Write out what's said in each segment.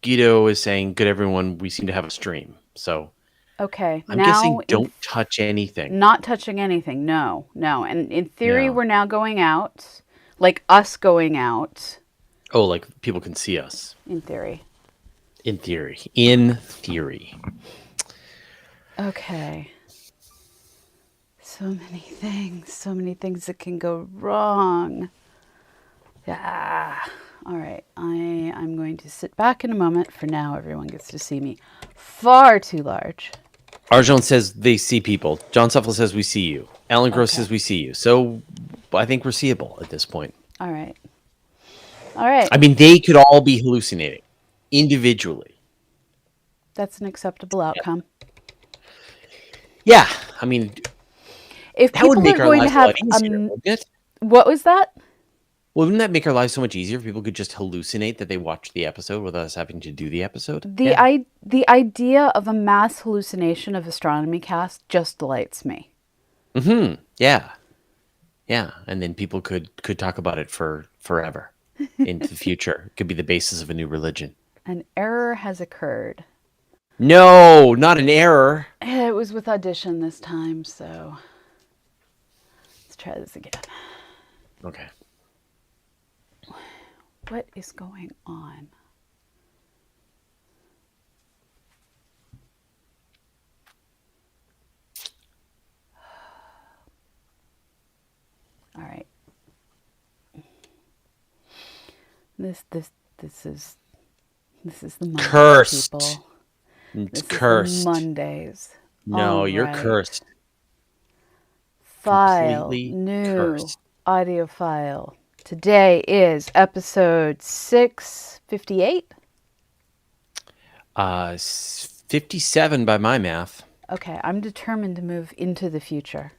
Guido is saying, good everyone, we seem to have a stream. So Okay. I'm guessing don't touch anything. Not touching anything. No. And in theory, Yeah. we're now going out. Like us going out. Oh, like people can see us. In theory. In theory. In theory. Okay. So many things that can go wrong. Yeah. All right. I'm going to sit back in a moment. For now, everyone gets to see me far too large. Arjun says they see people. John Suffel says we see you. Alan Gross says we see you. So I think we're seeable at this point. All right. All right. I mean, they could all be hallucinating individually. That's an acceptable outcome. Yeah. I mean, if that would people make are our going to lives a have lot easier, wouldn't it? What was that? Well, wouldn't that make our lives so much easier if people could just hallucinate that they watched the episode without us having to do the episode? The idea of a mass hallucination of Astronomy Cast just delights me. Mm-hmm. Yeah. Yeah. And then people could talk about it for forever into the future. It could be the basis of a new religion. An error has occurred. No, not an error. It was with Audition this time, so let's try this again. Okay. What is going on? All right. This is the Monday, cursed. People. It's this cursed. Is the Mondays. No, you're cursed. File, completely new cursed. Audio file. Today is episode 658. 57 by my math. Okay, I'm determined to move into the future.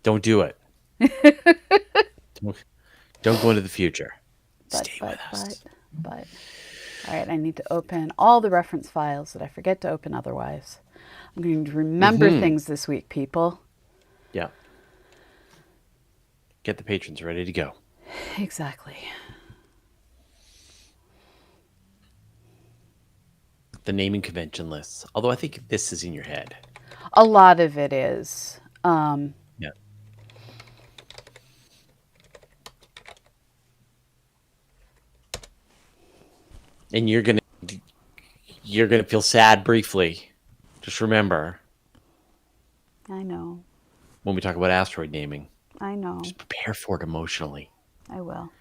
Don't do it. Don't go into the future. Stay with us. But. All right, I need to open all the reference files that I forget to open otherwise. I'm going to remember things this week, people. Yeah. Get the patrons ready to go. Exactly. The naming convention lists. Although I think this is in your head. A lot of it is. Yeah. And you're gonna feel sad briefly. Just remember. I know. When we talk about asteroid naming. I know. Just prepare for it emotionally. I will.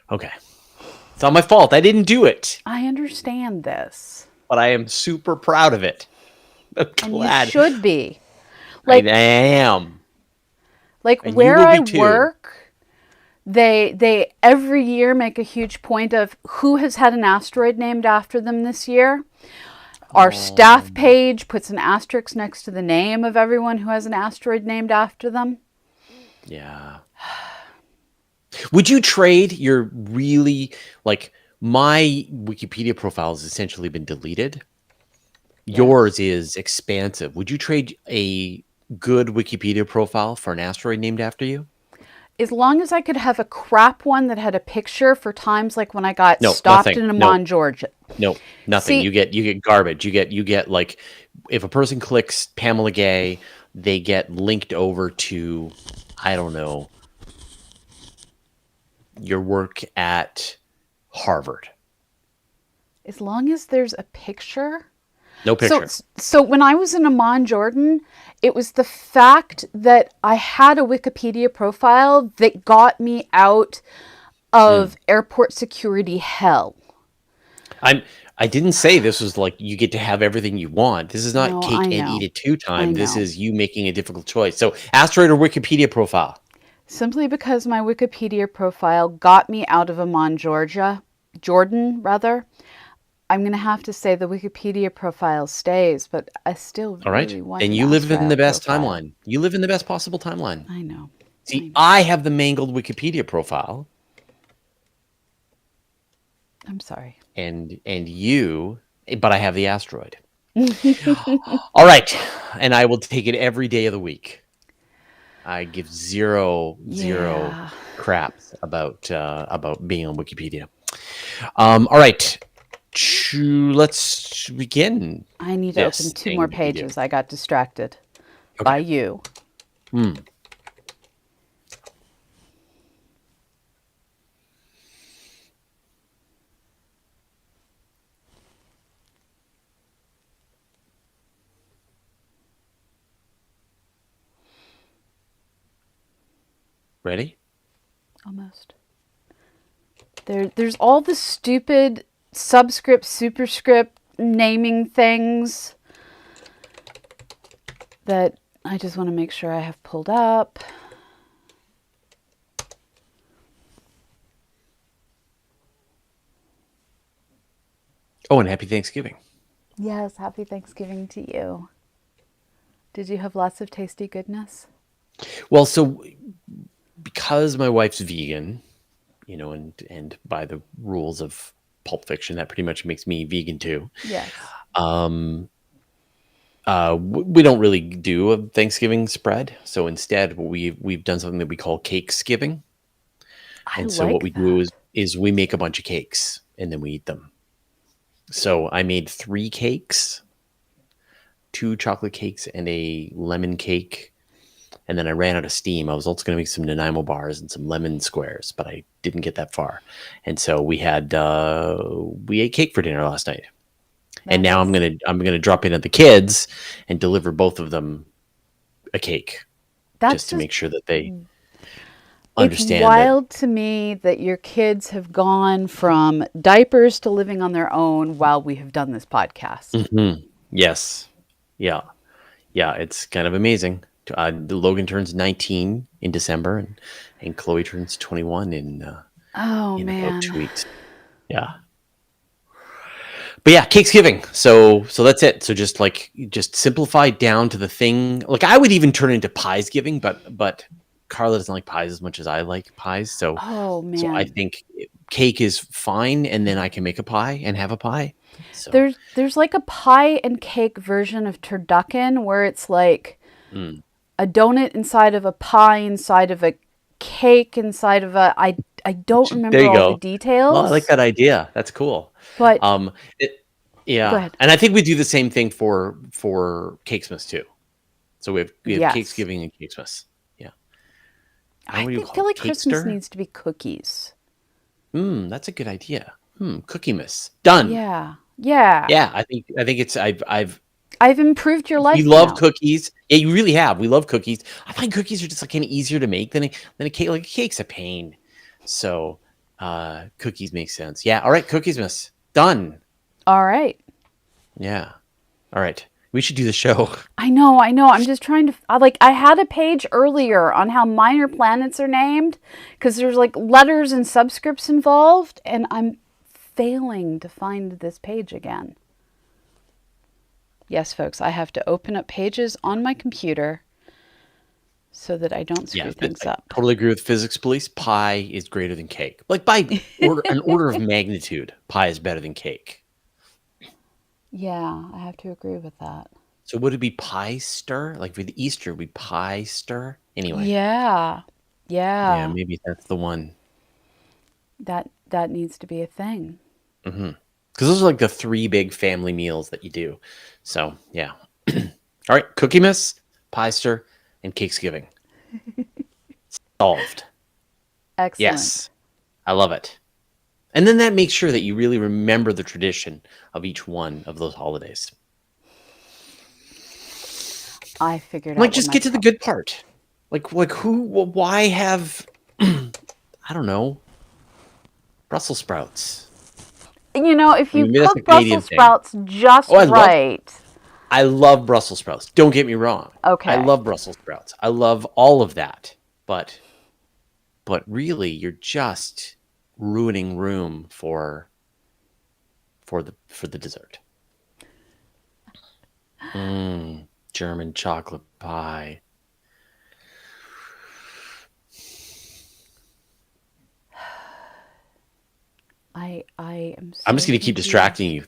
Okay. It's not my fault. I didn't do it. I understand this. But I am super proud of it. I'm glad. And you should be. Like, I am. Like and where I work, they every year make a huge point of who has had an asteroid named after them this year. Our staff page puts an asterisk next to the name of everyone who has an asteroid named after them. Yeah. Would you trade your really, like, my Wikipedia profile has essentially been deleted. Yes. Yours is expansive. Would you trade a good Wikipedia profile for an asteroid named after you? As long as I could have a crap one that had a picture for times like when I got stopped in Amman, Georgia. No, nothing. See, you get garbage. You get like, if a person clicks Pamela Gay, they get linked over to, I don't know, your work at Harvard. As long as there's a picture. No picture. So when I was in Amman, Jordan, it was the fact that I had a Wikipedia profile that got me out of airport security hell. I didn't say this was like you get to have everything you want. This is not cake and eat it 2 times. This is you making a difficult choice. So asteroid or Wikipedia profile? Simply because my Wikipedia profile got me out of Amman, Jordan, rather. I'm going to have to say the Wikipedia profile stays, but I still really want and you live in the best timeline. You live in the best possible timeline. I know. See, I have the mangled Wikipedia profile. I'm sorry. And you, but I have the asteroid. All right. And I will take it every day of the week. I give zero craps about being on Wikipedia. All right. let's begin I need to this open 2 more thing that we do. pages. I got distracted by Okay. you. Ready? Almost. There's all the stupid subscript, superscript naming things that I just want to make sure I have pulled up. Oh, and happy Thanksgiving. Yes, happy Thanksgiving to you. Did you have lots of tasty goodness? Well, so because my wife's vegan, and by the rules of Pulp Fiction, that pretty much makes me vegan too. Yes. We don't really do a Thanksgiving spread, so instead, we've done something that we call cakesgiving. And so what we do is we make a bunch of cakes and then we eat them. So I made 3 cakes, 2 chocolate cakes and a lemon cake. And then I ran out of steam. I was also going to make some Nanaimo bars and some lemon squares, but I didn't get that far. And so we ate cake for dinner last night. And now I'm gonna drop in at the kids and deliver both of them a cake, just to make sure that they understand. It's wild to me that your kids have gone from diapers to living on their own while we have done this podcast. Mm-hmm. Yes, yeah. It's kind of amazing. Logan turns 19 in December, and Chloe turns 21 in about 2 weeks. Yeah. But yeah, cakesgiving. So that's it. So just simplify down to the thing. Like I would even turn into pies giving, but Carla doesn't like pies as much as I like pies. So so I think cake is fine, and then I can make a pie and have a pie. So there's like a pie and cake version of turducken where it's like a donut inside of a pie inside of a cake inside of a I don't remember all the details. Well, I like that idea. That's cool. But Go ahead. And I think we do the same thing for Cakesmas too. So we have Cakesgiving and Cakesmas. Yeah. I feel like Christmas needs to be cookies. That's a good idea. Cookiemas. Done. Yeah. I think it's I've improved your life. We love cookies. Yeah, you really have. We love cookies. I find cookies are just kind of easier to make than a cake. Like a cake's a pain. So cookies make sense. Yeah. All right. Cookiesmas. Done. All right. Yeah. All right. We should do the show. I know. I'm just trying to I had a page earlier on how minor planets are named because there's like letters and subscripts involved, and I'm failing to find this page again. Yes, folks, I have to open up pages on my computer so that I don't screw things up. I totally agree with physics police. Pie is greater than cake. Like by an order of magnitude, pie is better than cake. Yeah, I have to agree with that. So would it be pie stir? Like for the Easter, would be pie stir? Anyway. Yeah. Yeah, maybe that's the one. That needs to be a thing. Mm-hmm. Because those are like the 3 big family meals that you do. So, yeah. All right. Cookiemas, pie stir, and Cakesgiving. Solved. Excellent. Yes. I love it. And then that makes sure that you really remember the tradition of each one of those holidays. I figured out. Just get to the good part. Why have, I don't know, Brussels sprouts? If you cook Brussels sprouts just right. I love Brussels sprouts. Don't get me wrong. Okay. I love Brussels sprouts. I love all of that. But really, you're just ruining room for the dessert. German chocolate pie. I am. I'm just going to keep distracting you.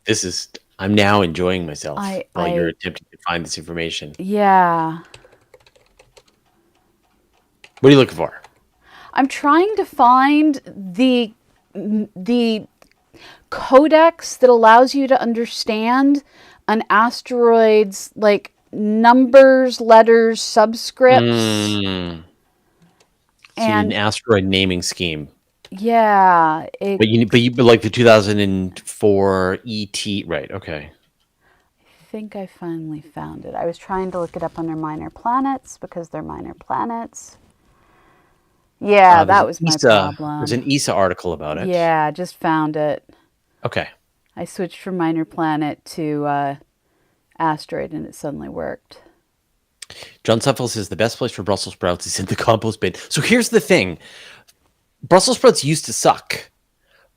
I'm now enjoying myself while you're attempting to find this information. Yeah. What are you looking for? I'm trying to find the codex that allows you to understand an asteroid's like numbers, letters, subscripts. So you need an And asteroid naming scheme. yeah, But you like the 2004 ET, right? Okay. I think I finally found it. I was trying to look it up under minor planets because they're minor planets. Yeah, that was my problem. There's an ESA article about it. Yeah, just found it. Okay. I switched from minor planet to asteroid and it suddenly worked. John Suffield says the best place for Brussels sprouts is in the compost bin. So here's the thing. Brussels sprouts used to suck,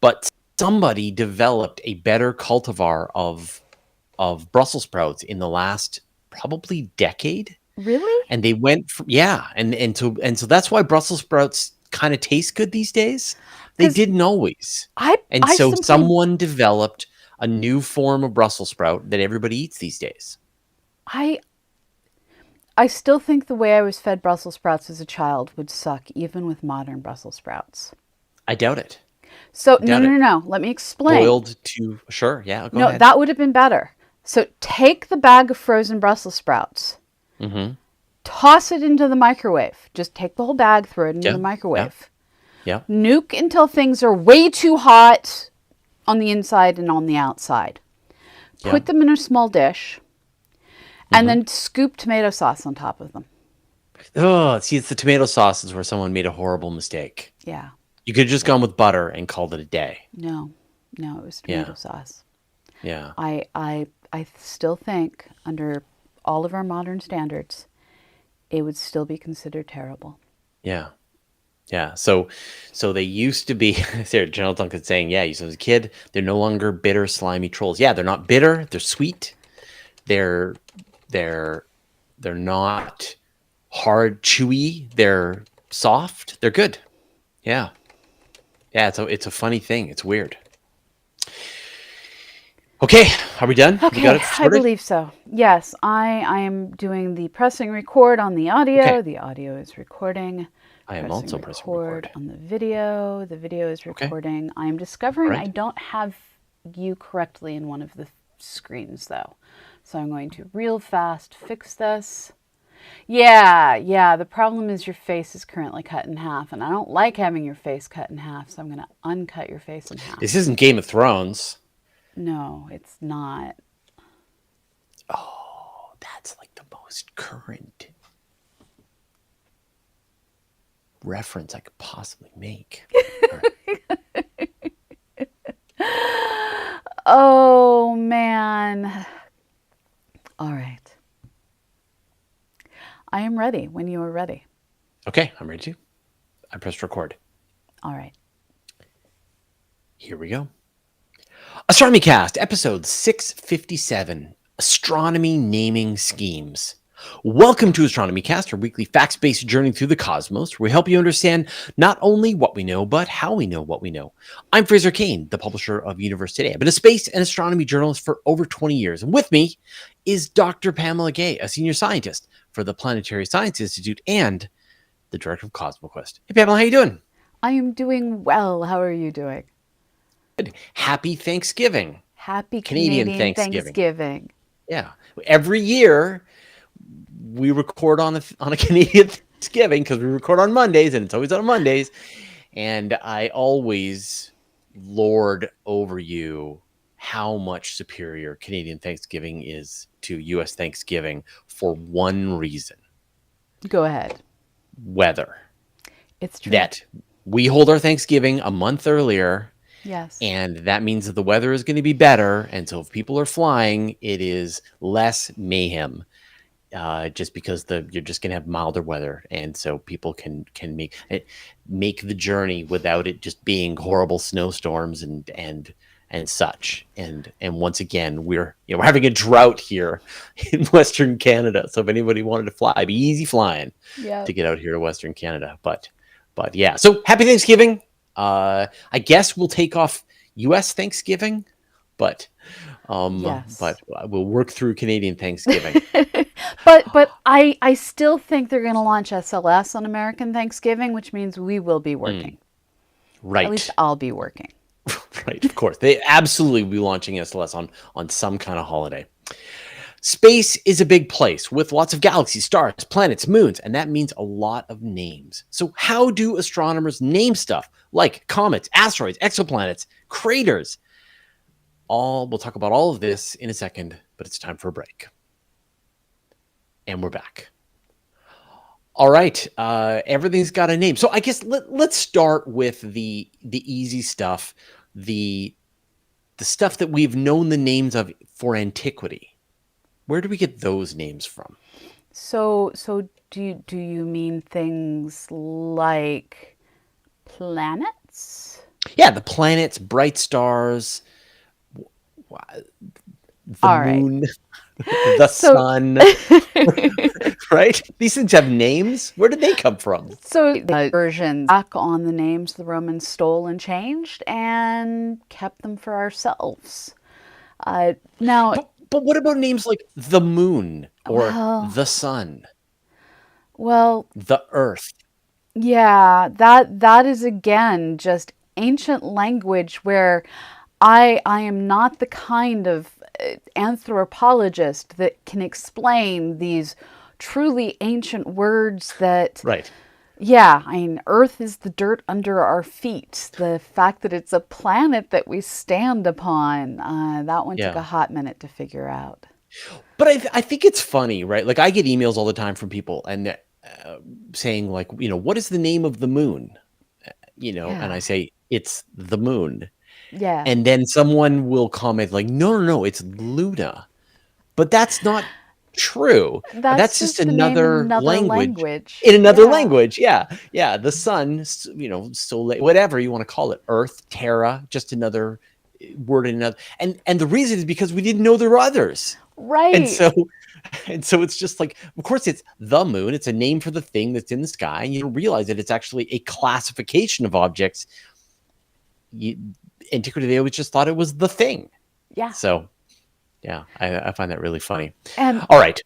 but somebody developed a better cultivar of Brussels sprouts in the last probably decade. Really? And they went from, yeah, and so that's why Brussels sprouts kind of taste good these days. They didn't always. So someone developed a new form of Brussels sprout that everybody eats these days. I still think the way I was fed Brussels sprouts as a child would suck, even with modern Brussels sprouts. I doubt it. So, no. Let me explain. Boiled to, sure, yeah, go ahead. No, that would have been better. So, take the bag of frozen Brussels sprouts, toss it into the microwave. Just take the whole bag, throw it into the microwave. Yeah. Nuke until things are way too hot on the inside and on the outside. Put them in a small dish. And then scoop tomato sauce on top of them. Oh, see, it's the tomato sauces where someone made a horrible mistake. Yeah. You could have just gone with butter and called it a day. No, it was tomato sauce. Yeah. I still think under all of our modern standards, it would still be considered terrible. Yeah. Yeah. So they used to be, Sarah General Duncan's saying, yeah, as a kid, they're no longer bitter, slimy trolls. Yeah, they're not bitter. They're sweet. They're not hard, chewy. They're soft. They're good. Yeah. Yeah, it's a funny thing. It's weird. Okay, are we done? Okay, we got it sorted? I believe so. Yes, I am doing the pressing record on the audio. Okay. The audio is recording. I am also pressing record on the video. The video is recording. I am discovering I don't have you correctly in one of the screens, though. So I'm going to real fast fix this. Yeah, the problem is your face is currently cut in half, and I don't like having your face cut in half, so I'm going to uncut your face in half. This isn't Game of Thrones. No, it's not. Oh, that's like the most current reference I could possibly make. Oh, man. All right. I am ready when you are ready. Okay, I'm ready to. I pressed record. All right. Here we go. Astronomy Cast, episode 657, Astronomy Naming Schemes. Welcome to Astronomy Cast, our weekly facts-based journey through the cosmos, where we help you understand not only what we know, but how we know what we know. I'm Fraser Cain, the publisher of Universe Today. I've been a space and astronomy journalist for over 20 years, and with me is Dr. Pamela Gay, a senior scientist for the Planetary Science Institute and the director of CosmoQuest. Hey, Pamela, how you doing? I am doing well. How are you doing? Good. Happy Thanksgiving. Happy Canadian Thanksgiving. Yeah. Every year, we record on a Canadian Thanksgiving because we record on Mondays, and it's always on Mondays. And I always lord over you how much superior Canadian Thanksgiving is to U.S. Thanksgiving for one reason. Go ahead. Weather. It's true. That we hold our Thanksgiving a month earlier. Yes. And that means that the weather is going to be better. And so if people are flying, it is less mayhem. Just because you're just going to have milder weather, and so people can make the journey without it just being horrible snowstorms and such. And once again, we're having a drought here in Western Canada. So if anybody wanted to fly, it'd be easy flying to get out here to Western Canada. But yeah, so happy Thanksgiving. I guess we'll take off U.S. Thanksgiving, but we'll work through Canadian Thanksgiving. But I still think they're going to launch SLS on American Thanksgiving, which means we will be working. Right. At least I'll be working. Right, of course. They absolutely will be launching SLS on some kind of holiday. Space is a big place with lots of galaxies, stars, planets, moons, and that means a lot of names. So how do astronomers name stuff like comets, asteroids, exoplanets, craters? We'll talk about all of this in a second, but it's time for a break. And we're back. All right, everything's got a name. So I guess let's start with the easy stuff, the stuff that we've known the names of for antiquity. Where do we get those names from? So do you mean things like planets? Yeah, the planets, bright stars, the All right. moon, the So sun, right? These things have names. Where did they come from? so the versions back on the names the Romans stole and changed and kept them for ourselves. Now, But what about names like the moon or well, the sun, well, the earth? yeah, that is again just ancient language where I am not the kind of anthropologist that can explain these truly ancient words that, Right. yeah, I mean, Earth is the dirt under our feet. The fact that it's a planet that we stand upon, that one took a Yeah. hot minute to figure out. But I think it's funny, right? Like I get emails all the time from people and saying like, what is the name of the moon? And I Yeah, say it's the moon. yeah. And then someone will comment like, no, it's Luna. But that's not true. That's That's just just the name in another another language language. in another Yeah, language. Yeah. Yeah. The sun, Soleil, whatever you want to call it, Earth, Terra, just another word in another. And the reason is because we didn't know there were others. And right. so and so it's just like, of course, it's the moon. It's a name for the thing that's in the sky. And you don't realize that it's actually a classification of objects. Antiquity, they always just thought it was the thing. Yeah. So, yeah, I find that really funny. And All right,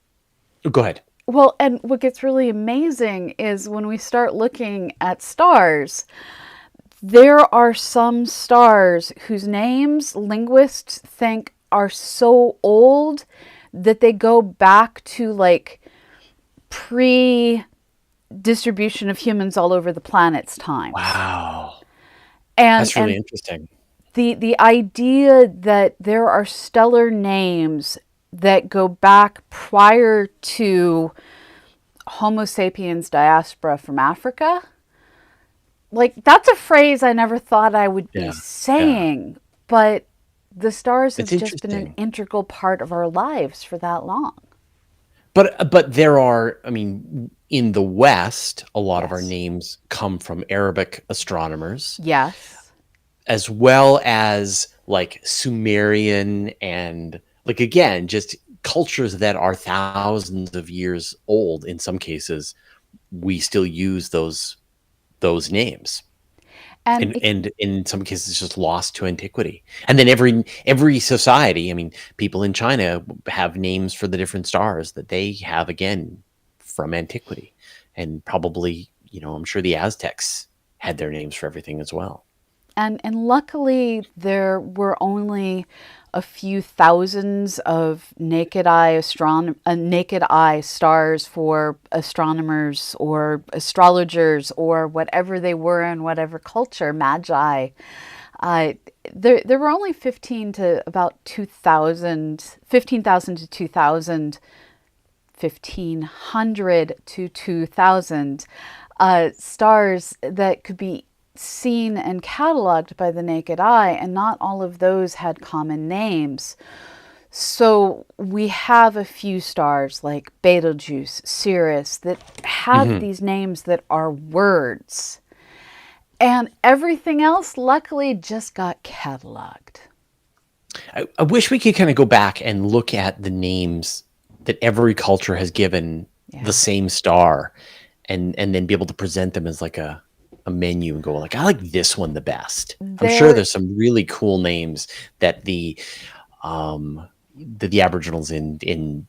go ahead. well, and what gets really amazing is when we start looking at stars, there are some stars whose names linguists think are so old that they go back to like pre distribution of humans all over the planet's times. Wow, And that's really and interesting. the idea that there are stellar names that go back prior to Homo sapiens diaspora from Africa, like that's a phrase I never thought I would be Yeah, yeah, saying, but the stars it's have just been an interesting. integral part of our lives for that long. But there are, I mean, in the West, a lot of our Yes. names come from Arabic astronomers, Yes. as well as like Sumerian and like again, just cultures that are thousands of years old. In some cases, we still use those names. And And in some cases it's just lost to antiquity. And then every society, I mean, people in China have names for the different stars that they have again from antiquity. And probably, I'm sure the Aztecs had their names for everything as well. and luckily there were only a few thousands of naked eye stars for astronomers or astrologers or whatever they were in whatever culture, magi. Uh, there were only 15 to about 2,000, 15,000 to 2,000, 1,500 to 2,000 stars that could be seen and cataloged by the naked eye, and not all of those had common names. So we have a few stars like Betelgeuse, Sirius, that have Mhm. these names that are words. And everything else, luckily, just got cataloged. I wish we could kind of go back and look at the names that every culture has given the Yeah. same star and then be able to present them as like a menu and go like, I like this one the best. I'm sure There, there's some really cool names that the Aboriginals in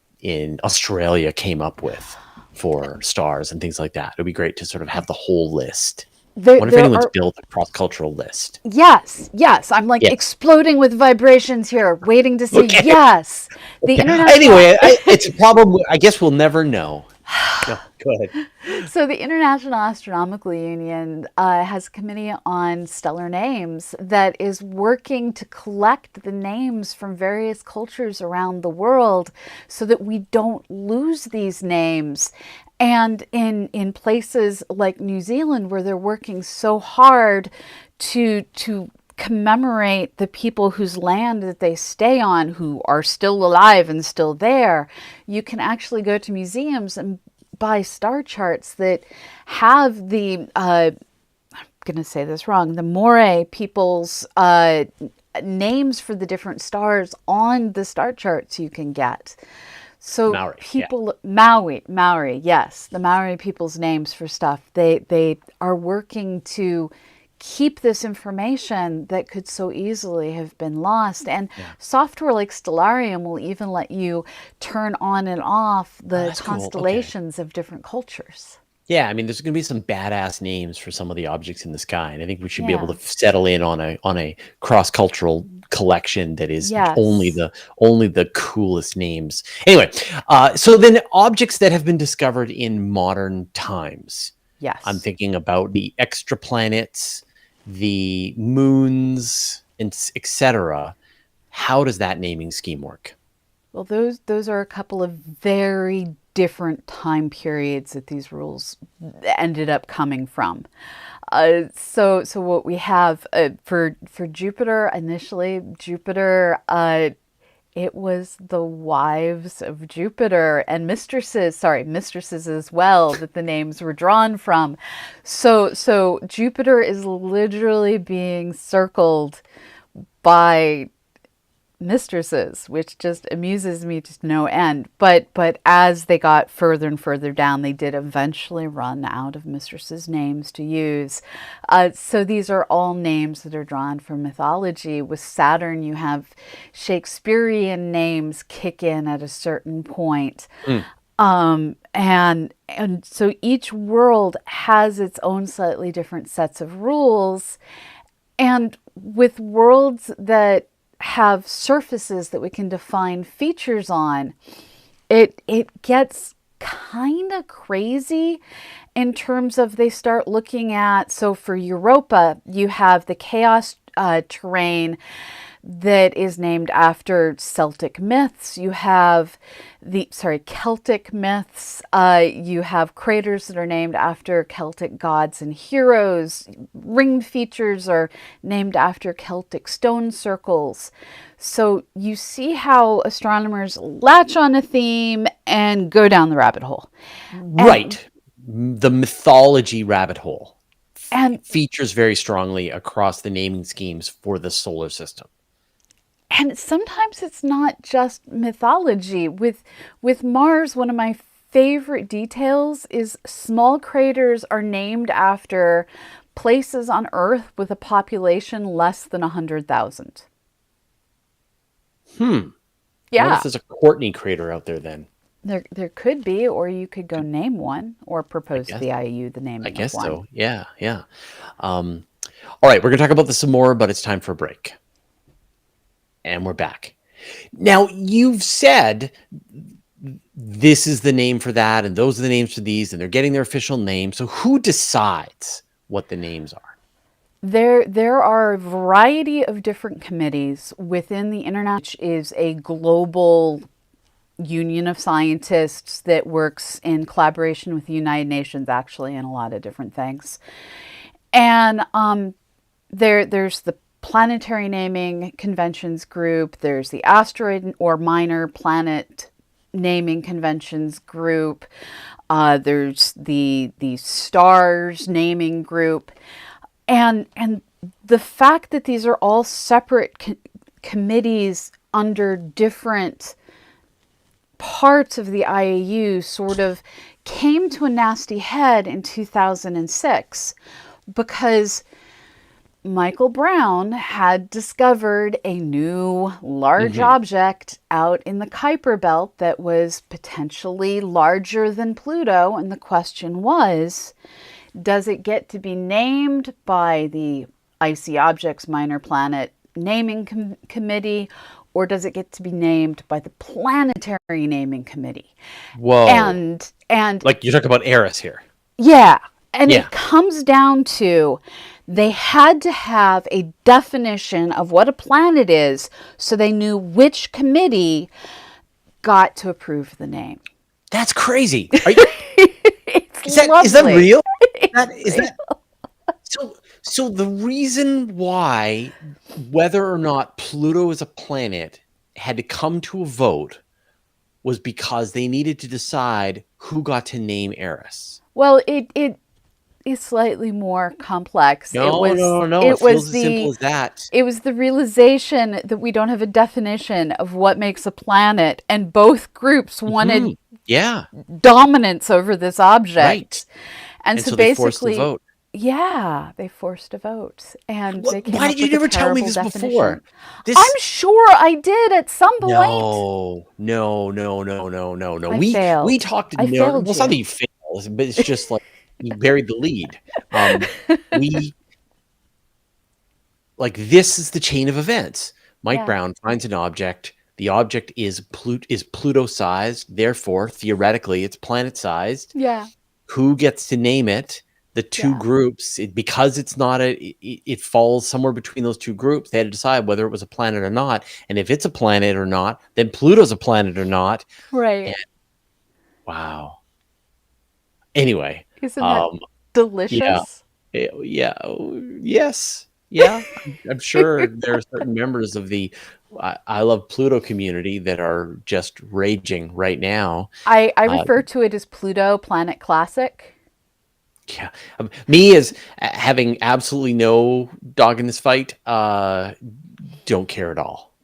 Australia came up with for stars and things like that. It'd be great to sort of have the whole list. What if there anyone's are built a cross-cultural list? yes. I'm like Yeah. exploding with vibrations here, waiting to say Okay. yes. The international Anyway, it's a problem. I guess we'll never know. No, go ahead. So the International Astronomical Union has a committee on stellar names that is working to collect the names from various cultures around the world so that we don't lose these names. And in places like New Zealand, where they're working so hard to commemorate the people whose land that they stay on, who are still alive and still there, you can actually go to museums and buy star charts that have the I'm going to say this wrong, the Moray people's names for the different stars on the star charts you can get. So Maori, people, Maori, yes, the Maori people's names for stuff. They are working to keep this information that could so easily have been lost. And software like Stellarium will even let you turn on and off the That's cool. Okay. constellations of different cultures. Yeah, I mean, there's going to be some badass names for some of the objects in the sky, and I think we should be able Yeah. to settle in on a cross-cultural collection that is Yes. only the coolest names. Anyway, so then objects that have been discovered in modern times. Yes. I'm thinking about the exoplanets, the moons, and etc. How does that naming scheme work? Well, those are a couple of very different time periods that these rules ended up coming from. So what we have for Jupiter initially, Jupiter, it was the wives of Jupiter and mistresses as well that the names were drawn from. So Jupiter is literally being circled by mistresses, which just amuses me to no end. But as they got further and further down, they did eventually run out of mistresses' names to use. So these are all names that are drawn from mythology. With Saturn, you have Shakespearean names kick in at a certain point. And so each world has its own slightly different sets of rules. And with worlds that have surfaces that we can define features on, it gets kind of crazy in terms of they start looking at, so for Europa, you have the chaos terrain that is named after Celtic myths. You have Celtic myths. You have craters that are named after Celtic gods and heroes. Ringed features are named after Celtic stone circles. So you see how astronomers latch on a theme and go down the rabbit hole. Right. The mythology rabbit hole And features very strongly across the naming schemes for the solar system. And sometimes it's not just mythology. With Mars, one of my favorite details is small craters are named after places on Earth with a population less than 100,000. I wonder Yeah, if there's a Courtney crater out there then. there could be, or you could go name one or propose to the IU the naming I guess of one. so. Yeah. All right, we're going to talk about this some more, but it's time for a break. And we're back. Now, you've said this is the name for that, and those are the names for these, and they're getting their official name. So who decides what the names are? There are a variety of different committees within the International, which is a global union of scientists that works in collaboration with the United Nations, actually, in a lot of different things. And there's the Planetary Naming Conventions group, there's the Asteroid or Minor Planet Naming Conventions group, there's the Stars Naming group, and the fact that these are all separate committees under different parts of the IAU sort of came to a nasty head in 2006 because Michael Brown had discovered a new large object out in the Kuiper Belt that was potentially larger than Pluto. And the question was, Does it get to be named by the Icy Objects Minor Planet Naming Committee, or does it get to be named by the Planetary Naming Committee? Whoa. And like you're talking about Eris here. yeah, and Yeah. it comes down to they had to have a definition of what a planet is so they knew which committee got to approve the name. That's crazy. It's Is that lovely. real? It's real. So the reason why whether or not Pluto is a planet had to come to a vote was because they needed to decide who got to name Eris. Well, it is slightly more complex. No. It It was feels as simple as that. It was the realization that we don't have a definition of what makes a planet, and both groups wanted Yeah. dominance over this object. Right. And so they forced basically, the vote. Yeah, they forced a vote, and they came Why up did you with a never tell me terrible this definition. before? I'm sure I did at some point. No. I failed. We talked to I no. failed Well, it's not you. that you failed, but it's just like you buried the lead. We like this is the chain of events. Mike Brown finds an object. The object is Pluto-sized. Therefore, theoretically, it's planet-sized. Yeah. Who gets to name it? The two groups, because it's not it falls somewhere between those two groups. They had to decide whether it was a planet or not. And if it's a planet or not, then Pluto's a planet or not. Right. And, wow. Anyway. Isn't that delicious? Yeah. Yes. Yeah. I'm sure there are certain members of the I Love Pluto community that are just raging right now. I refer to it as Pluto Planet Classic. Yeah, me as having absolutely no dog in this fight. Don't care at all.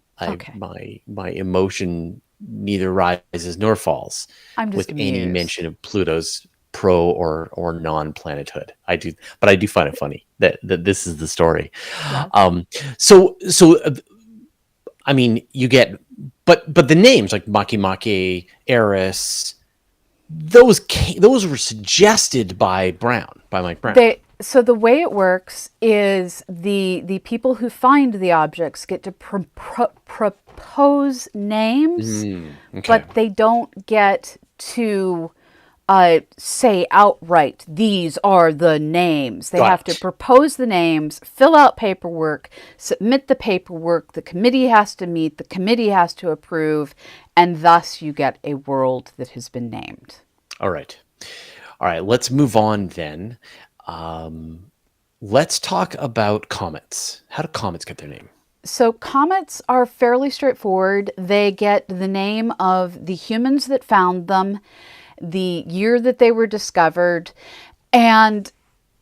My emotion neither rises nor falls with any mention of Pluto's pro or non-planethood. I do find it funny that this is the story. Yeah. So I mean, you get, but the names like Makemake, Eris. Those were suggested by Mike Brown. So the way it works is the people who find the objects get to propose names, but they don't get to say outright, these are the names. They have to propose the names, fill out paperwork, submit the paperwork, the committee has to meet, the committee has to approve, and thus you get a world that has been named. All right. Let's move on then. Let's talk about comets. How do comets get their name? So comets are fairly straightforward. They get the name of the humans that found them, the year that they were discovered, and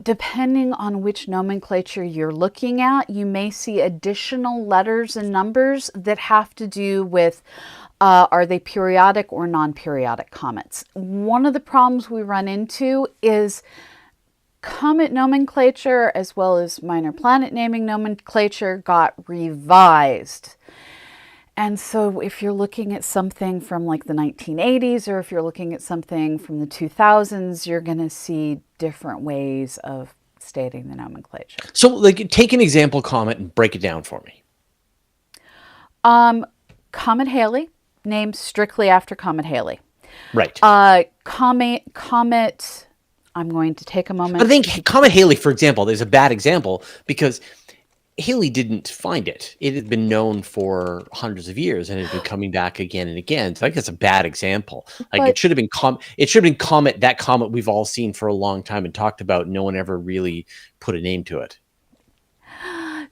depending on which nomenclature you're looking at, you may see additional letters and numbers that have to do with are they periodic or non-periodic comets. One of the problems we run into is comet nomenclature as well as minor planet naming nomenclature got revised. And so if you're looking at something from like the 1980s or if you're looking at something from the 2000s, you're going to see different ways of stating the nomenclature. So like take an example comet and break it down for me. Comet Halley, named strictly after Comet Halley. Right. Comet, I'm going to take a moment. I think Comet Halley, for example, is a bad example because Halley didn't find it. It had been known for hundreds of years and it had been coming back again and again. So I think that's a bad example. Like it should have been Comet, that comet we've all seen for a long time and talked about. No one ever really put a name to it.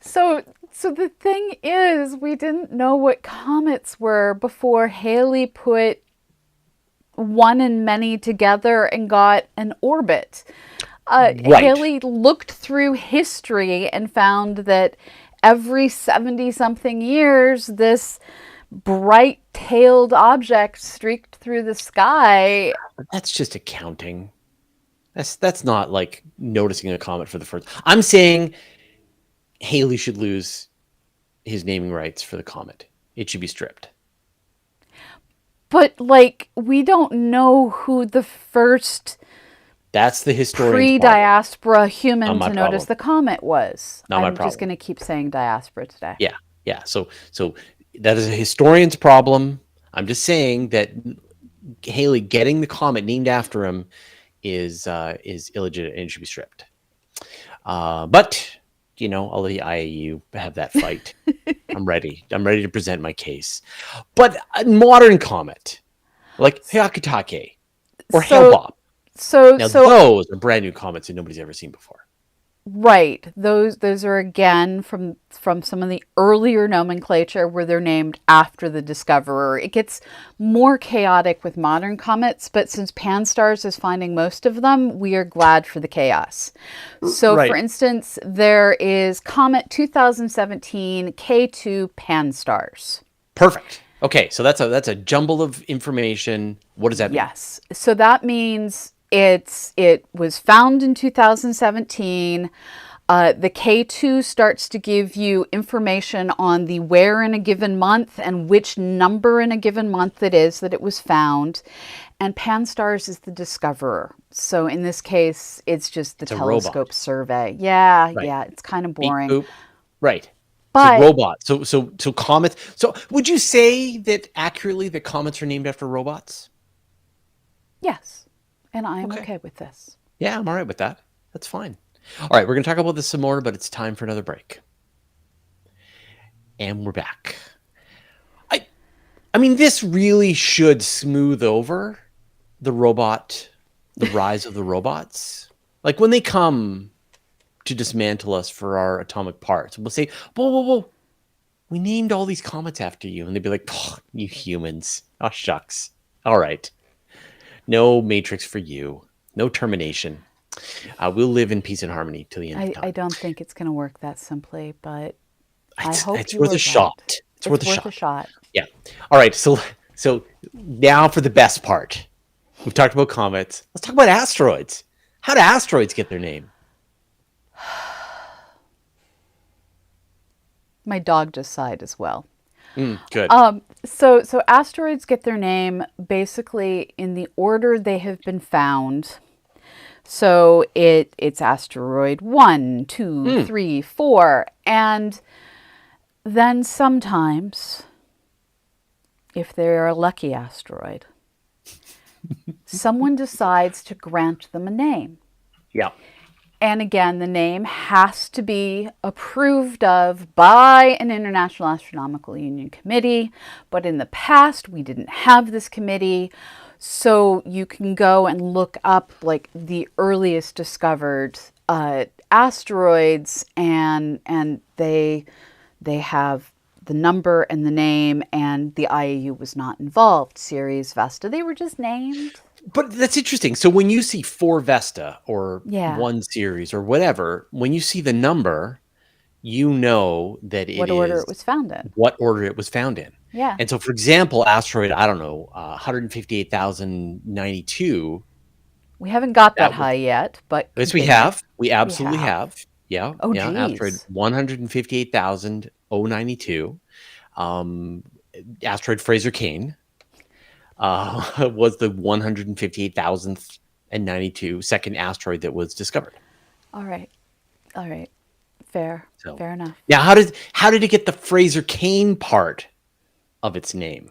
So the thing is, we didn't know what comets were before Halley put one and many together and got an orbit. Halley looked through history and found that every 70-something years, this bright-tailed object streaked through the sky. That's just accounting. That's not like noticing a comet for the first. I'm saying Halley should lose his naming rights for the comet. It should be stripped. But like, we don't know who the first That's the historian's problem. pre-diaspora human Not my to notice problem. the comet was. Not my I'm just problem. going to keep saying diaspora today. Yeah, yeah. So that is a historian's problem. I'm just saying that Haley getting the comet named after him is illegitimate and should be stripped. But I'll let the IAU have that fight. I'm ready. I'm ready to present my case. But a modern comet, like Hyakutake or Hale-Bopp. Now those are brand new comets that nobody's ever seen before. Right. Those are again from some of the earlier nomenclature where they're named after the discoverer. It gets more chaotic with modern comets, but since Pan-STARRS is finding most of them, we are glad for the chaos. So for instance, there is Comet 2017 K2 Pan-STARRS. Perfect. Okay, so that's a jumble of information. What does that mean? Yes. So that means it was found in 2017. The K2 starts to give you information on the where in a given month and which number in a given month it is that it was found. And Pan-STARRS is the discoverer. So in this case, it's just the telescope survey. Yeah, right. Yeah, it's kind of boring. Beep, boop. Right. But so robots. So comets. So would you say that accurately that comets are named after robots? Yes. And I'm okay with this. Yeah, I'm all right with that. That's fine. All right, we're going to talk about this some more, but it's time for another break. And we're back. I mean, this really should smooth over the rise of the robots. Like when they come to dismantle us for our atomic parts, we'll say, whoa. We named all these comets after you. And they'd be like, oh, you humans. Oh, shucks. All right. No matrix for you. No termination. We'll live in peace and harmony till the end of time. I don't think it's going to work that simply, but I hope it's worth a shot. It's worth a shot. Yeah. All right. So now for the best part. We've talked about comets. Let's talk about asteroids. How do asteroids get their name? My dog just sighed as well. Good. So asteroids get their name basically in the order they have been found. So it's asteroid 1, 2, 3, 4. And then sometimes, if they're a lucky asteroid, someone decides to grant them a name. Yeah. And again, the name has to be approved of by an International Astronomical Union committee. But in the past, we didn't have this committee. So you can go and look up like the earliest discovered asteroids, and they have the number and the name, and the IAU was not involved. Ceres, Vesta, they were just named. But that's interesting. So when you see 4 Vesta or 1 Ceres or whatever, when you see the number, you know that it is... What order it was found in. What order it was found in. Yeah. And so, for example, asteroid, 158,092. We haven't got that high yet, but... Yes, we have. We absolutely have. Yeah. Oh, yeah. Geez. Asteroid 158,092. Asteroid Fraser Cain. Was the 158,092 second asteroid that was discovered. All right. Fair enough. Now, how did it get the Fraser Cain part of its name?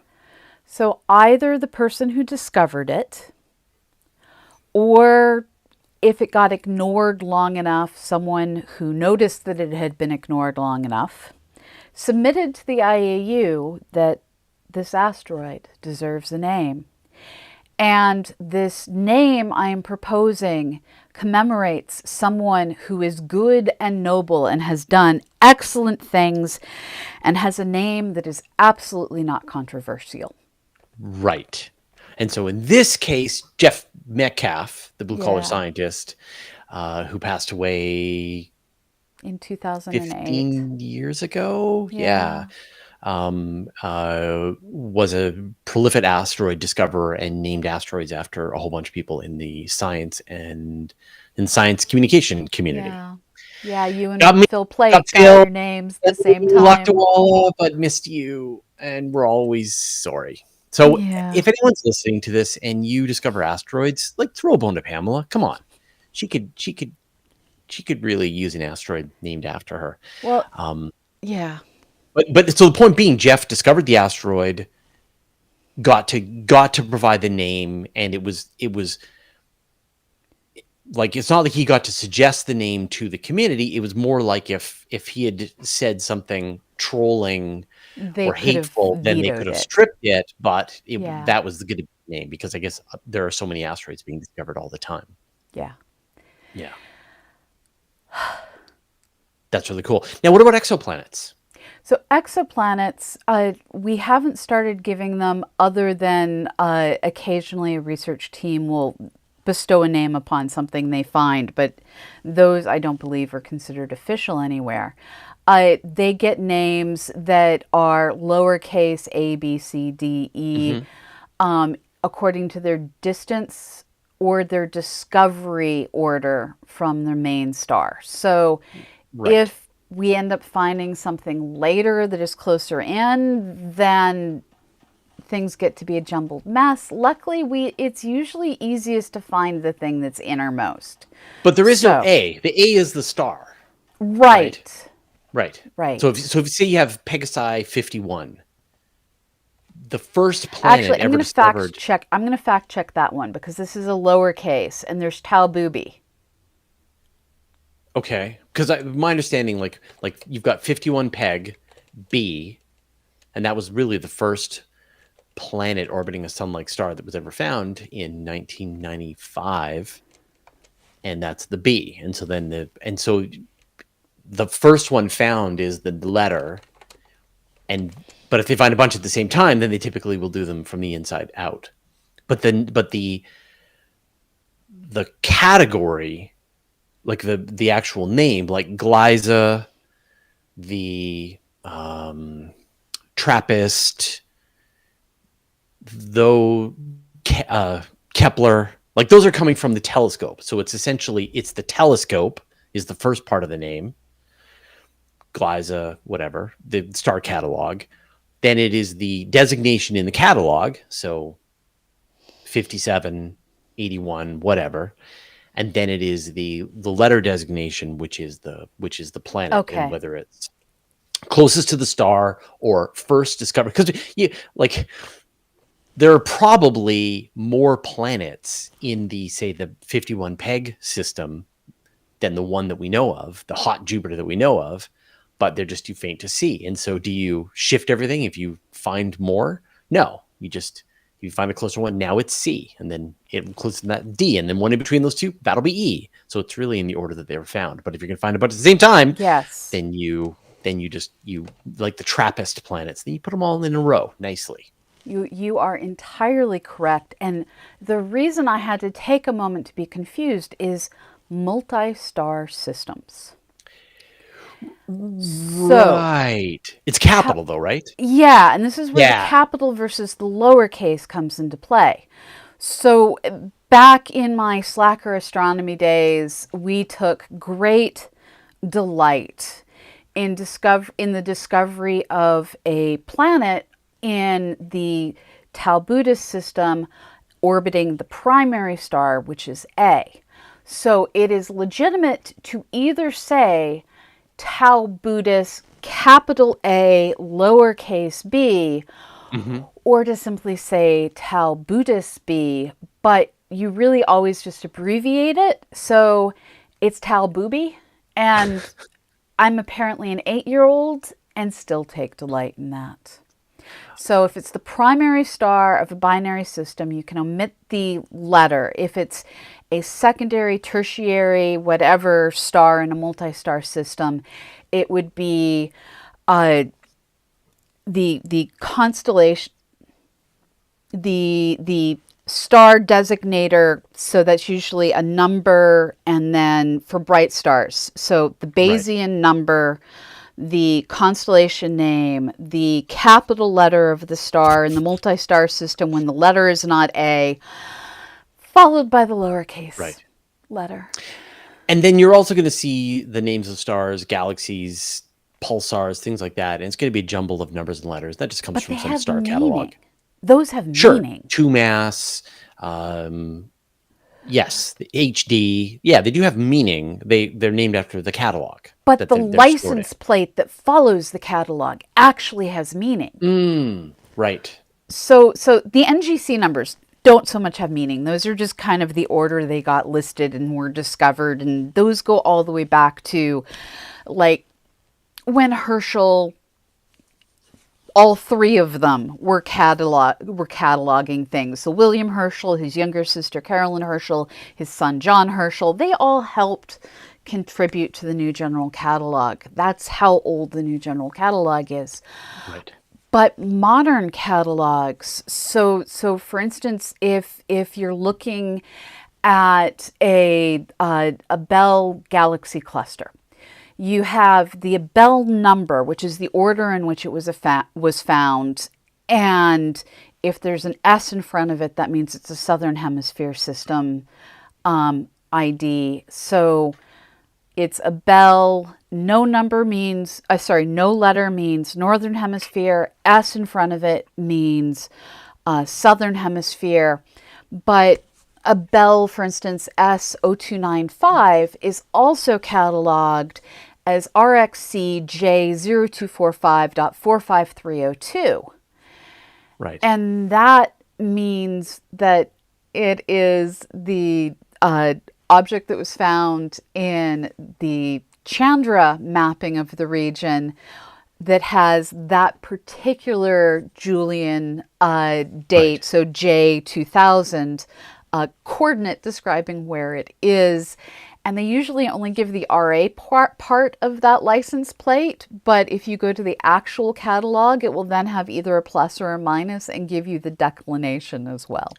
So either the person who discovered it, or if it got ignored long enough, someone who noticed that it had been ignored long enough, submitted to the IAU that this asteroid deserves a name. And this name I am proposing commemorates someone who is good and noble and has done excellent things and has a name that is absolutely not controversial. Right. And so in this case, Jeff Metcalf, the blue-collar scientist, who passed away in 2008, 15 years ago. Yeah. Was a prolific asteroid discoverer and named asteroids after a whole bunch of people in the science and in science communication community. Yeah, you and Phil Plait got your names at the same time. Locked a wall up, but missed you, and we're always sorry. So if anyone's listening to this and you discover asteroids, like throw a bone to Pamela. Come on. she could really use an asteroid named after her. Well, Um, yeah. but so the point being, Jeff discovered the asteroid, got to provide the name, and it was like, it's not like he got to suggest the name to the community. It was more like if he had said something trolling They or could have hateful, then they could vetoed have it. stripped it. But Yeah. that was the good name, because I guess there are so many asteroids being discovered all the time. Yeah. Yeah, that's really cool. Now, what about exoplanets? So exoplanets, we haven't started giving them, other than occasionally a research team will bestow a name upon something they find, but those I don't believe are considered official anywhere. They get names that are lowercase a, b, c, d, e, Mm-hmm. according to their distance or their discovery order from their main star. So Right. if we end up finding something later that is closer in, then things get to be a jumbled mess. Luckily, it's usually easiest to find the thing that's innermost. But there is no So, A. The A is the star. right, Right. right. So if you say you have Pegasi 51, the first planet Actually, ever discovered. I'm going to fact check that one because this is a lowercase and there's Tau Booby. Okay, because my understanding, like you've got 51 Peg B, and that was really the first planet orbiting a sun-like star that was ever found in 1995, and that's the B. And so the first one found is the letter, but if they find a bunch at the same time, then they typically will do them from the inside out. But the category, like the actual name, like Glyza, the Trappist, though Kepler, like those are coming from the telescope. So it's the telescope is the first part of the name. Glyza, whatever, the star catalog. Then it is the designation in the catalog. So 57, 81, whatever. And then it is the letter designation, which is the planet, Okay. and whether it's closest to the star or first discovered. Because there are probably more planets in the 51 Peg system than the one that we know of, the hot Jupiter that we know of, but they're just too faint to see. And so do you shift everything if you find more? No, you find a closer one, now it's C, and then it includes that D, and then one in between those two, that'll be E. So it's really in the order that they were found. But if you're going to find a bunch at the same time, Yes. then you like the Trappist planets, then you put them all in a row nicely. You are entirely correct. And the reason I had to take a moment to be confused is multi-star systems. Right. It's capital, though, right? Yeah, and this is where Yeah. the capital versus the lowercase comes into play. So back in my slacker astronomy days, we took great delight in the discovery of a planet in the Tau Bootis system orbiting the primary star, which is A. So it is legitimate to either say Tau Bootis, capital A, lowercase b, or to simply say Tau Bootis b, but you really always just abbreviate it. So it's Tau Booby, and I'm apparently an 8-year-old and still take delight in that. So if it's the primary star of a binary system, you can omit the letter. If it's a secondary, tertiary, whatever star in a multi-star system, it would be the constellation, the star designator. So that's usually a number, and then for bright stars, so the Bayesian number, the constellation name, the capital letter of the star in the multi-star system when the letter is not A, followed by the lowercase letter. And then you're also going to see the names of stars, galaxies, pulsars, things like that. And it's going to be a jumble of numbers and letters. That just comes But from they some have star meaning. catalog. Those have Sure. meaning. 2 mass, Yes, the HD. Yeah, they do have meaning. They're named after the catalog But that the they're stored license plate that follows the catalog actually has meaning. in. Right. So the NGC numbers don't so much have meaning. Those are just kind of the order they got listed and were discovered, and those go all the way back to like when Herschel, all three of them were cataloging things. So William Herschel, his younger sister Carolyn Herschel, his son John Herschel, they all helped contribute to the New General Catalog. That's how old the New General Catalog is. Right. But modern catalogs, so for instance, if you're looking at a Bell galaxy cluster, you have the Bell number, which is the order in which it was found, and if there's an S in front of it, that means it's a Southern Hemisphere system ID. So it's a Bell. No letter means Northern Hemisphere. S in front of it means Southern Hemisphere. But a Bell, for instance, S0295 is also cataloged as RxC J0245.45302. Right. And that means that it is the object that was found in the Chandra mapping of the region that has that particular Julian date, Right. so J2000 coordinate describing where it is. And they usually only give the RA part of that license plate, but if you go to the actual catalog, it will then have either a plus or a minus and give you the declination as well.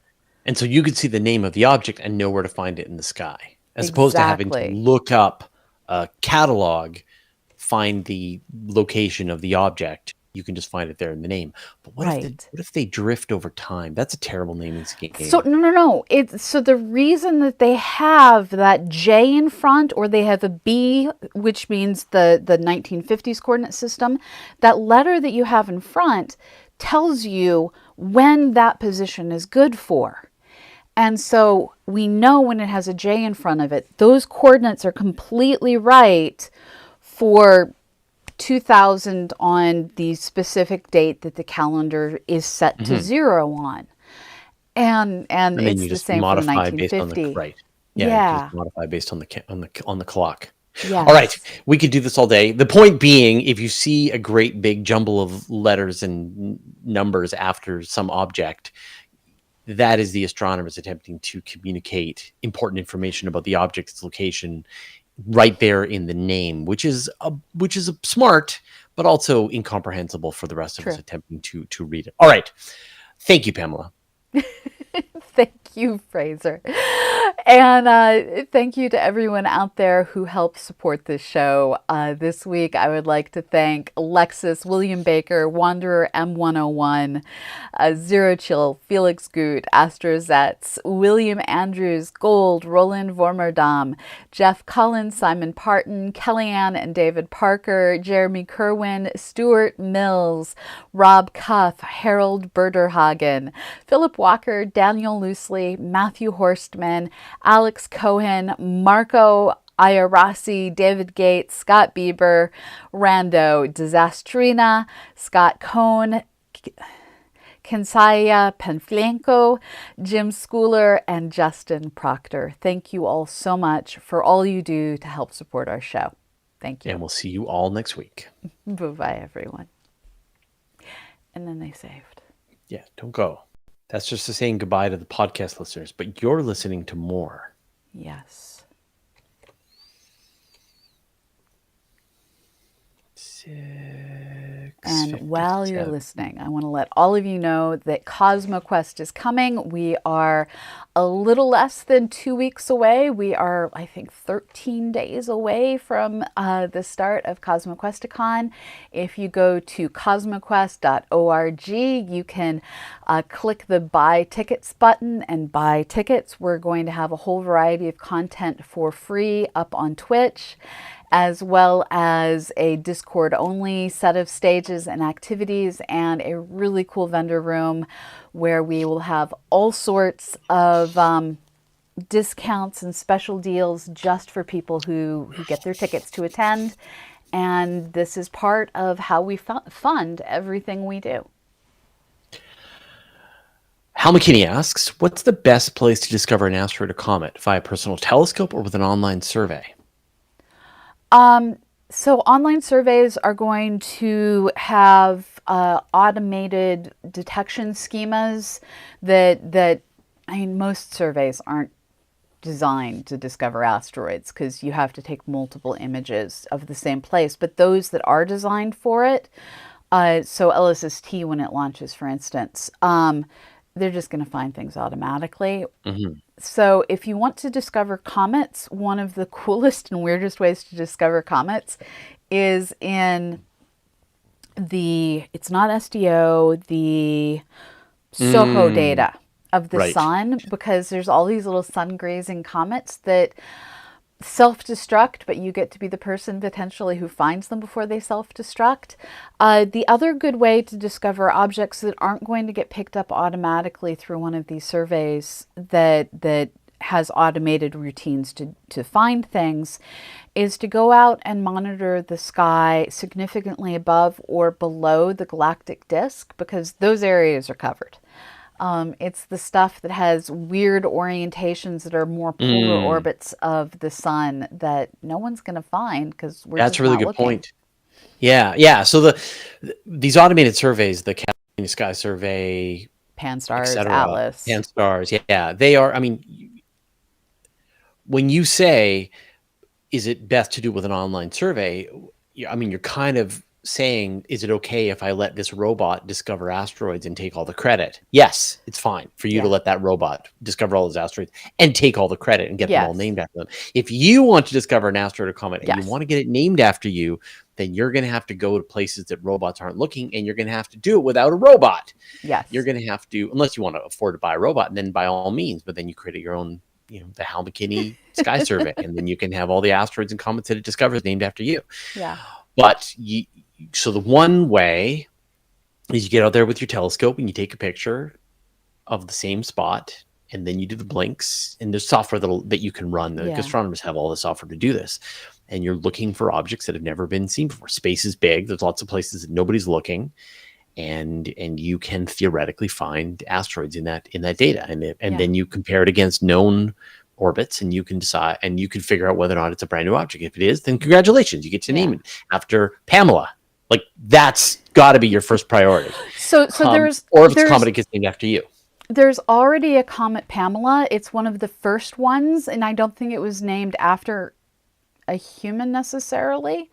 And so you could see the name of the object and know where to find it in the sky, as opposed to having to look up a catalog, find the location of the object. You can just find it there in the name. But what if they drift over time? That's a terrible naming scheme. So no. So the reason that they have that J in front, or they have a B, which means the 1950s coordinate system, that letter that you have in front tells you when that position is good for. And so we know when it has a J in front of it, those coordinates are completely right for 2000 on the specific date that the calendar is set to 0 on. And it's you the just same for the modify based on 1950. the right. Yeah, you just modify based on the clock. Yes. All right, we could do this all day. The point being, if you see a great big jumble of letters and numbers after some object, that is the astronomers attempting to communicate important information about the object's location right there in the name, which is smart, but also incomprehensible for the rest of us attempting to read it. All right. Thank you, Pamela. Thank you, Fraser. And thank you to everyone out there who helped support this show. This week, I would like to thank Alexis, William Baker, Wanderer M101, Zero Chill, Felix Goot, Astrozets, William Andrews, Gold, Roland Vormerdam, Jeff Collins, Simon Parton, Kellyanne and David Parker, Jeremy Kerwin, Stuart Mills, Rob Cuff, Harold Berderhagen, Philip Walker, Daniel Loosely, Matthew Horstman, Alex Cohen, Marco Iarasi, David Gates, Scott Bieber, Rando Disastrina, Scott Cohn, Kensaya Penflenko, Jim Schooler, and Justin Proctor. Thank you all so much for all you do to help support our show. Thank you. And we'll see you all next week. Bye-bye, everyone. And then they saved. Yeah, don't go. That's just a saying goodbye to the podcast listeners, but you're listening to more. Yes. 6. And while you're listening, I want to let all of you know that CosmoQuest is coming. We are a little less than 2 weeks away. We are, I think, 13 days away from the start of CosmoQuesticon. If you go to cosmoquest.org, you can click the buy tickets button and buy tickets. We're going to have a whole variety of content for free up on Twitch, as well as a Discord-only set of stages and activities, and a really cool vendor room where we will have all sorts of discounts and special deals just for people who get their tickets to attend. And this is part of how we fund everything we do. Hal McKinney asks, what's the best place to discover an asteroid or comet? Via personal telescope or with an online survey? So online surveys are going to have automated detection schemas that I mean, most surveys aren't designed to discover asteroids because you have to take multiple images of the same place. But those that are designed for it, so LSST when it launches, for instance, they're just going to find things automatically. Mm-hmm. So if you want to discover comets, one of the coolest and weirdest ways to discover comets is in it's not SDO, the SOHO data of the sun, because there's all these little sun grazing comets that self-destruct, but you get to be the person potentially who finds them before they self-destruct. The other good way to discover objects that aren't going to get picked up automatically through one of these surveys that has automated routines to find things is to go out and monitor the sky significantly above or below the galactic disk, because those areas are covered. It's the stuff that has weird orientations that are more polar orbits of the sun that no one's going to find because we're That's just a really not good looking. point. Yeah. So these automated surveys, the California Sky Survey, Pan-STARRS, Atlas. Pan-STARRS, yeah, they are. I mean, when you say, is it best to do with an online survey? I mean, you're kind of saying, is it okay if I let this robot discover asteroids and take all the credit? Yes, it's fine for you to let that robot discover all those asteroids and take all the credit and get them all named after them. If you want to discover an asteroid or comet and you want to get it named after you, then you're going to have to go to places that robots aren't looking, and you're going to have to do it without a robot. Yes. You're going to have to, unless you want to afford to buy a robot, and then by all means, but then you create your own, the Hal McKinney Sky Survey, and then you can have all the asteroids and comets that it discovers named after you. Yeah. But so the one way is you get out there with your telescope and you take a picture of the same spot, and then you do the blinks, and there's software that you can run. The astronomers have all the software to do this, and you're looking for objects that have never been seen before. Space is big. There's lots of places that nobody's looking, and you can theoretically find asteroids in that data, and then you compare it against known orbits, and you can decide, and you can figure out whether or not it's a brand new object. If it is, then congratulations, you get to name it after Pamela. Like, that's got to be your first priority. So there's, or if it's a comet, it gets named after you. There's already a comet Pamela. It's one of the first ones, and I don't think it was named after a human necessarily.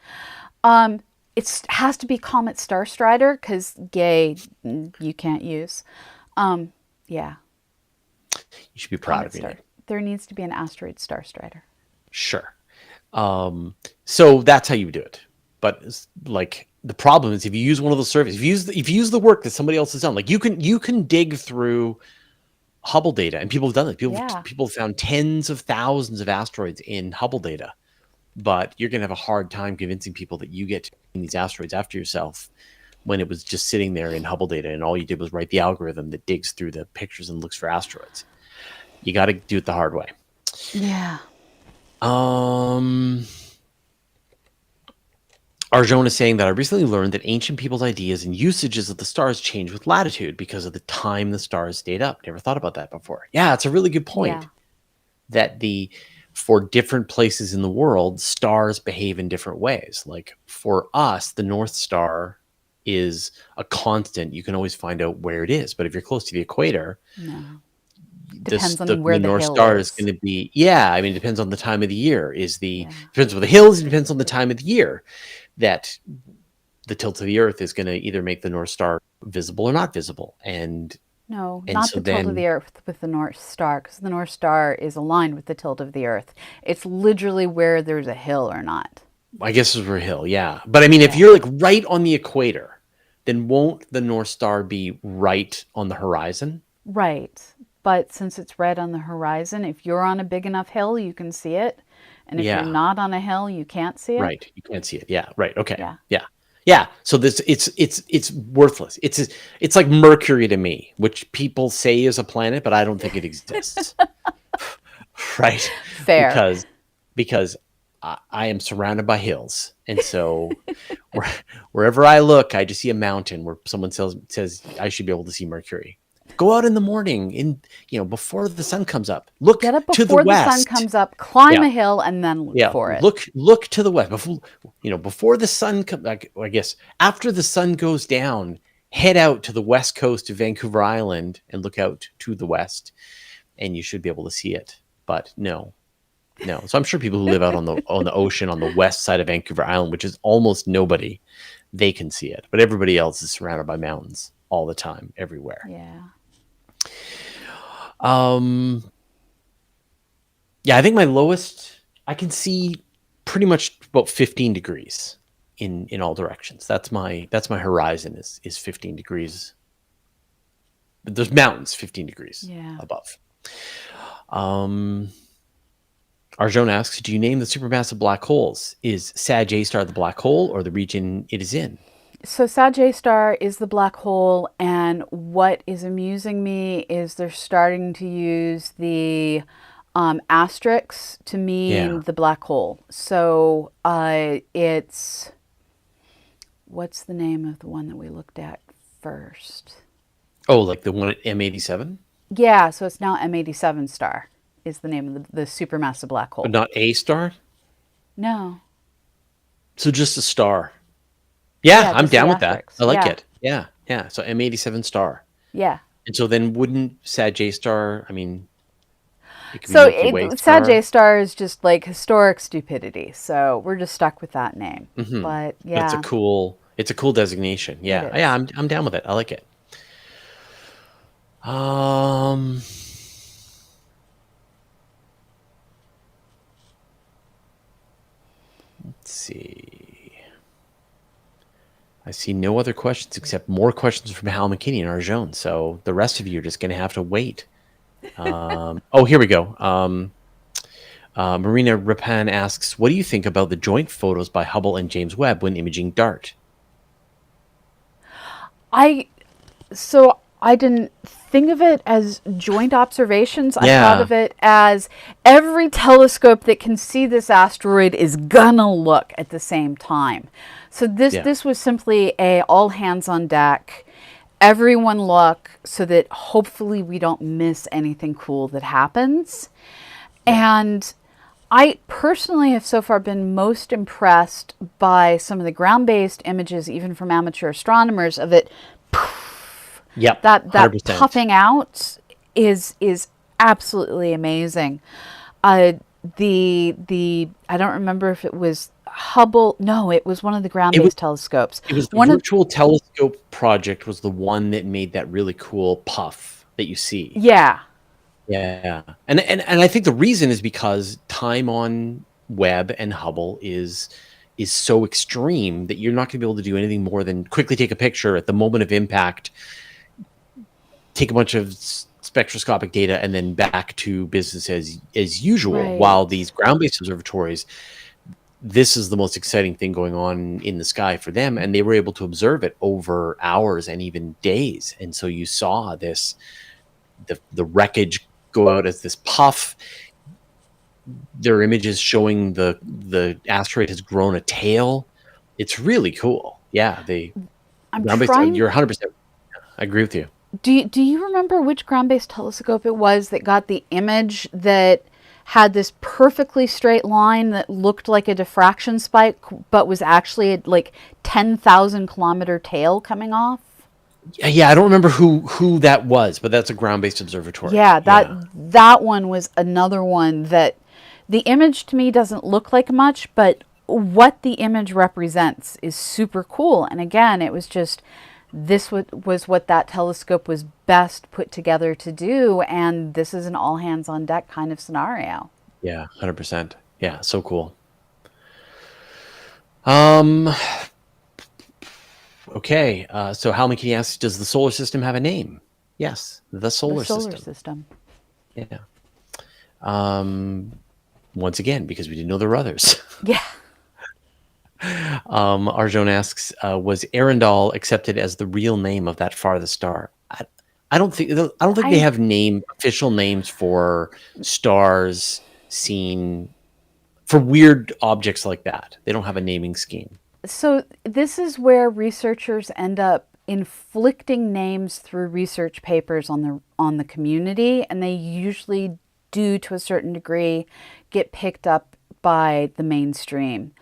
It has to be Comet Starstrider because gay you can't use. Yeah. You should be proud of you. There needs to be an asteroid Starstrider. Sure. So that's how you do it. But like, the problem is if you use one of those surveys, if you use the work that somebody else has done, like you can dig through Hubble data, and people have done it. People have found tens of thousands of asteroids in Hubble data, but you're going to have a hard time convincing people that you get to name these asteroids after yourself when it was just sitting there in Hubble data, and all you did was write the algorithm that digs through the pictures and looks for asteroids. You got to do it the hard way. Yeah. Arjona is saying that I recently learned that ancient people's ideas and usages of the stars change with latitude because of the time the stars stayed up. Never thought about that before. Yeah, it's a really good point. Yeah. That for different places in the world, stars behave in different ways. Like for us, the North Star is a constant. You can always find out where it is. But if you're close to the equator, depends on where the North hill Star is going to be. Yeah, I mean, it depends on the time of the year. Depends on the hills. It depends on the time of the year that the tilt of the Earth is going to either make the North Star visible or not visible. Not the tilt of the Earth with the North Star, because the North Star is aligned with the tilt of the Earth. It's literally where there's a hill or not. I guess it's a hill, yeah. But I mean, if you're like right on the equator, then won't the North Star be right on the horizon? Right. But since it's right on the horizon, if you're on a big enough hill, you can see it. And if you're not on a hill, you can't see it. Right. You can't see it. Yeah. Right. Okay. Yeah. So it's worthless. It's like Mercury to me, which people say is a planet, but I don't think it exists. right? Fair. Because I am surrounded by hills, and so wherever I look, I just see a mountain where someone says I should be able to see Mercury. Go out in the morning, before the sun comes up. Look Get up to the before the sun west. comes up, climb Yeah, a hill, and then look yeah. for it. Look to the west before the sun comes. I guess after the sun goes down, head out to the west coast of Vancouver Island and look out to the west, and you should be able to see it. But no. So I'm sure people who live out on the ocean on the west side of Vancouver Island, which is almost nobody, they can see it. But everybody else is surrounded by mountains all the time, everywhere. Yeah. Yeah, I think my lowest, I can see pretty much about 15 degrees in all directions. That's my horizon is 15 degrees. But there's mountains 15 degrees above. Arjun asks, do you name the supermassive black holes? Is Sag A star the black hole or the region it is in? So Sag A star is the black hole, and what is amusing me is they're starting to use the asterisks to mean the black hole. So it's, what's the name of the one that we looked at first? Oh, like the one at M87? Yeah, so it's now M87 star is the name of the supermassive black hole. But not A star? No. So just a star. Yeah, I'm down with that. asterisks. I like it. Yeah. So M87 star. Yeah. And so then wouldn't Sag J star, it could be So Milky Way Sag star. A star is just like historic stupidity. So we're just stuck with that name. But yeah. It's a cool designation. Yeah. Yeah, I'm down with it. I like it. Let's see. I see no other questions except more questions from Hal McKinney and Arjun. So the rest of you are just going to have to wait. Here we go. Marina Ripan asks, what do you think about the joint photos by Hubble and James Webb when imaging DART? I didn't think of it as joint observations. I thought of it as every telescope that can see this asteroid is gonna look at the same time. So this was simply a all hands on deck. Everyone look so that hopefully we don't miss anything cool that happens. And I personally have so far been most impressed by some of the ground-based images, even from amateur astronomers, of it. Yep, that 100%. puffing out is absolutely amazing. The I don't remember if it was Hubble. No, it was one of the ground-based telescopes. It was the Virtual Telescope project was the one that made that really cool puff that you see. Yeah. Yeah. And I think the reason is because time on Webb and Hubble is so extreme that you're not going to be able to do anything more than quickly take a picture at the moment of impact, take a bunch of spectroscopic data, and then back to business as usual. Right. While these ground-based observatories, this is the most exciting thing going on in the sky for them, and they were able to observe it over hours and even days. And so you saw this, the wreckage go out as this puff. There are images showing the asteroid has grown a tail. It's really cool. Yeah, you're 100%. I agree with you. Do you remember which ground-based telescope it was that got the image that had this perfectly straight line that looked like a diffraction spike, but was actually a, like 10,000 kilometer tail coming off? Yeah, I don't remember who that was, but that's a ground-based observatory. Yeah, that one was another one that the image to me doesn't look like much, but what the image represents is super cool. And again, it was just, this was what that telescope was best put together to do, and this is an all hands on deck kind of scenario. Yeah, 100%. Yeah, so cool. Okay, so Hal McKinney asks, does the solar system have a name? Yes, the solar system. Yeah. Once again, because we didn't know there were others. Yeah. Arjun asks, was Arundel accepted as the real name of that farthest star? I don't think they have official names for stars seen for weird objects like that. They don't have a naming scheme. So this is where researchers end up inflicting names through research papers on the community, and they usually do, to a certain degree, get picked up by the mainstream.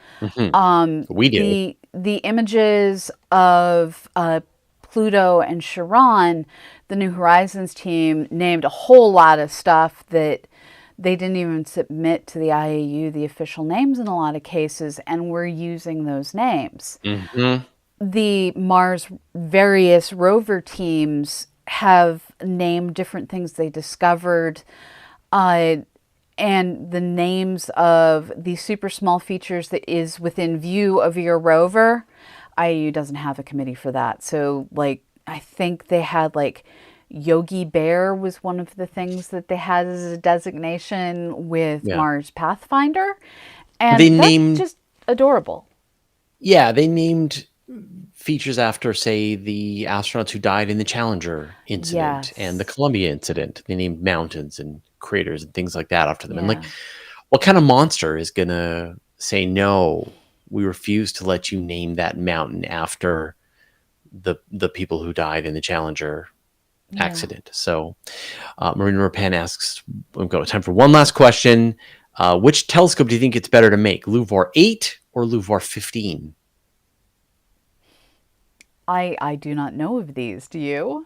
We do. The images of Pluto and Charon, the New Horizons team named a whole lot of stuff that they didn't even submit to the IAU the official names in a lot of cases, and we're using those names. The Mars various rover teams have named different things they discovered, and the names of the super small features that is within view of your rover. IAU doesn't have a committee for that. So, like, I think they had, like, Yogi Bear was one of the things that they had as a designation with Mars Pathfinder. And that's just adorable. Yeah, they named features after, say, the astronauts who died in the Challenger incident and the Columbia incident. They named mountains and craters and things like that after them. And, like, what kind of monster is going to say, no, we refuse to let you name that mountain after the people who died in the Challenger accident? So Marina Rapan asks, we've got time for one last question. Which telescope do you think it's better to make, LUVOIR 8 or LUVOIR 15? I do not know of these. Do you?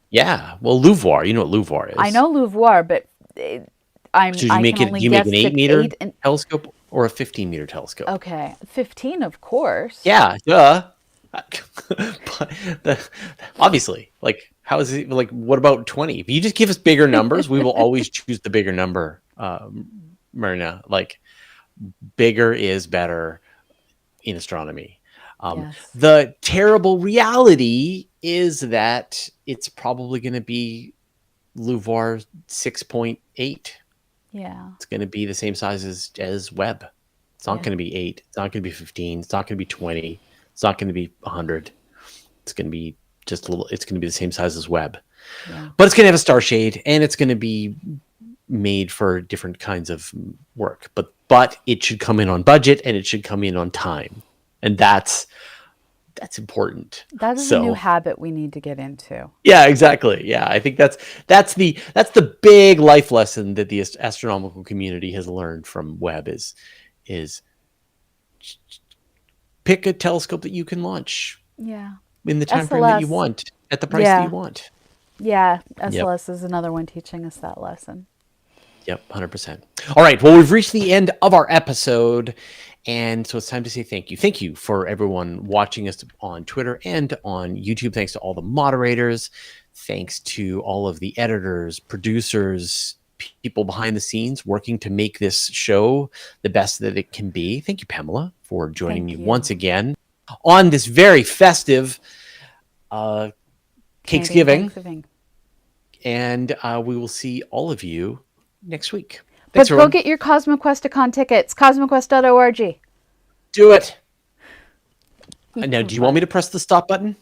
Yeah, well, LUVOIR, you know what LUVOIR is. I know LUVOIR, but So do you make an 8-meter telescope or a 15-meter telescope? Okay, 15, of course. Yeah, duh. But obviously, like, how is it? Like, what about 20? If you just give us bigger numbers, we will always choose the bigger number, Marina. Like, bigger is better in astronomy. The terrible reality is that it's probably going to be LUVOIR 6.8. Yeah. It's going to be the same size as Webb. It's not going to be 8. It's not going to be 15. It's not going to be 20. It's not going to be 100. It's going to be just a little. It's going to be the same size as Webb. But it's going to have a star shade, and it's going to be made for different kinds of work. But it should come in on budget, and it should come in on time. And that's important. That is a new habit we need to get into. Yeah, exactly. Yeah, I think that's the big life lesson that the astronomical community has learned from Webb is pick a telescope that you can launch. Yeah. In the time frame that you want, at the price that you want. Yeah, SLS is another one teaching us that lesson. Yep, 100%. All right, well, we've reached the end of our episode, and so it's time to say thank you. Thank you for everyone watching us on Twitter and on YouTube. Thanks to all the moderators. Thanks to all of the editors, producers, people behind the scenes working to make this show the best that it can be. Thank you, Pamela, for joining me once again on this very festive Thanksgiving. And we will see all of you next week. Thanks, but go get your CosmoQuest-a-con tickets. CosmoQuest.org. Do it. Now, do you want me to press the stop button?